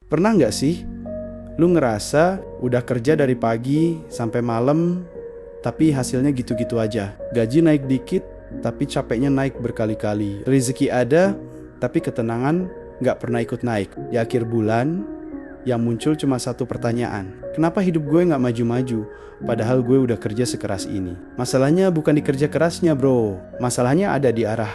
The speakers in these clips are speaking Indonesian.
Pernah nggak sih lu ngerasa udah kerja dari pagi sampai malam, tapi hasilnya gitu-gitu aja? Gaji naik dikit, tapi capeknya naik berkali-kali. Rezeki ada, tapi ketenangan nggak pernah ikut naik. Di akhir bulan, yang muncul cuma satu pertanyaan. Kenapa hidup gue nggak maju-maju? Padahal gue udah kerja sekeras ini. Masalahnya bukan di kerja kerasnya, bro. Masalahnya ada di arah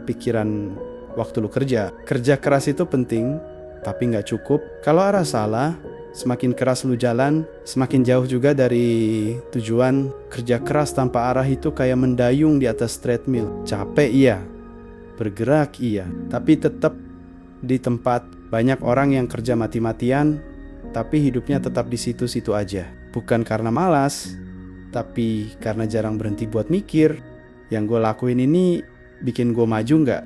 pikiran waktu lu kerja. Kerja keras itu penting, tapi nggak cukup. Kalau arah salah, semakin keras lu jalan, semakin jauh juga dari tujuan. Kerja keras tanpa arah itu kayak mendayung di atas treadmill. Capek iya, bergerak iya, tapi tetap di tempat. Banyak orang yang kerja mati-matian, tapi hidupnya tetap di situ-situ aja. Bukan karena malas, tapi karena jarang berhenti buat mikir. Yang gue lakuin ini bikin gue maju nggak?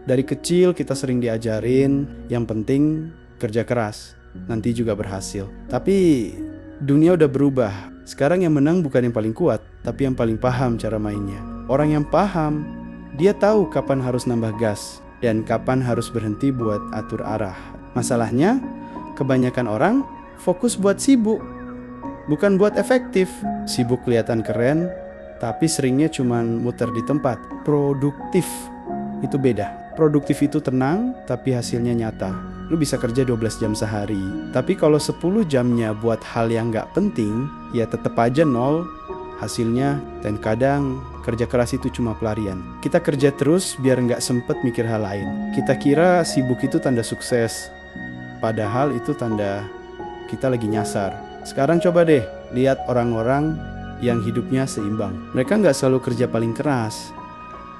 Dari kecil kita sering diajarin, yang penting kerja keras, nanti juga berhasil. Tapi dunia udah berubah. Sekarang yang menang bukan yang paling kuat, tapi yang paling paham cara mainnya. Orang yang paham, dia tahu kapan harus nambah gas dan kapan harus berhenti buat atur arah. Masalahnya, kebanyakan orang fokus buat sibuk, bukan buat efektif. Sibuk kelihatan keren, tapi seringnya cuman muter di tempat. Produktif itu beda. Produktif itu tenang, tapi hasilnya nyata. Lu bisa kerja 12 jam sehari, tapi kalau 10 jamnya buat hal yang gak penting, ya tetep aja nol hasilnya. Dan kadang kerja keras itu cuma pelarian. Kita kerja terus biar gak sempet mikir hal lain. Kita kira sibuk itu tanda sukses, padahal itu tanda kita lagi nyasar. Sekarang coba deh lihat orang-orang yang hidupnya seimbang. Mereka gak selalu kerja paling keras,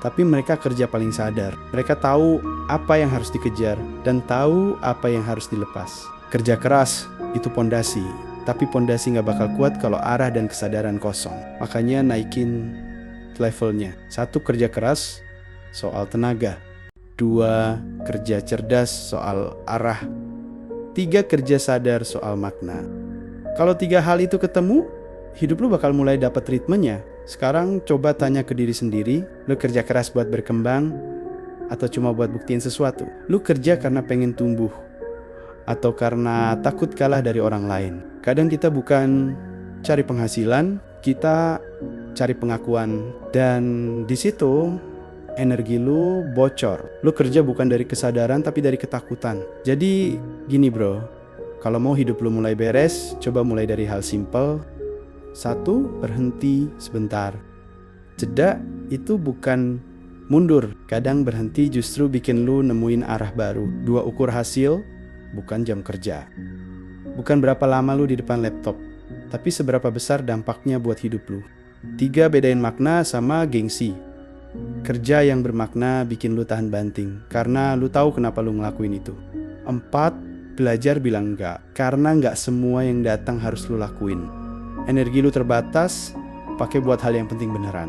tapi mereka kerja paling sadar. Mereka tahu apa yang harus dikejar dan tahu apa yang harus dilepas. Kerja keras itu pondasi, tapi pondasi gak bakal kuat kalau arah dan kesadaran kosong. Makanya naikin levelnya. 1, kerja keras soal tenaga. 2, kerja cerdas soal arah. 3, kerja sadar soal makna. Kalau 3 hal itu ketemu, hidup lu bakal mulai dapat ritmenya. Sekarang coba tanya ke diri sendiri, lu kerja keras buat berkembang atau cuma buat buktiin sesuatu? Lu kerja karena pengen tumbuh atau karena takut kalah dari orang lain? Kadang kita bukan cari penghasilan, kita cari pengakuan, dan di situ energi lu bocor. Lu kerja bukan dari kesadaran tapi dari ketakutan. Jadi gini bro, kalau mau hidup lu mulai beres, coba mulai dari hal simple. 1, berhenti sebentar. Jeda itu bukan mundur. Kadang berhenti justru bikin lu nemuin arah baru. 2, ukur hasil, bukan jam kerja. Bukan berapa lama lu di depan laptop, tapi seberapa besar dampaknya buat hidup lu. 3, bedain makna sama gengsi. Kerja yang bermakna bikin lu tahan banting, karena lu tahu kenapa lu ngelakuin itu. 4, belajar bilang enggak, karena enggak semua yang datang harus lu lakuin. Energi lu terbatas, pakai buat hal yang penting beneran.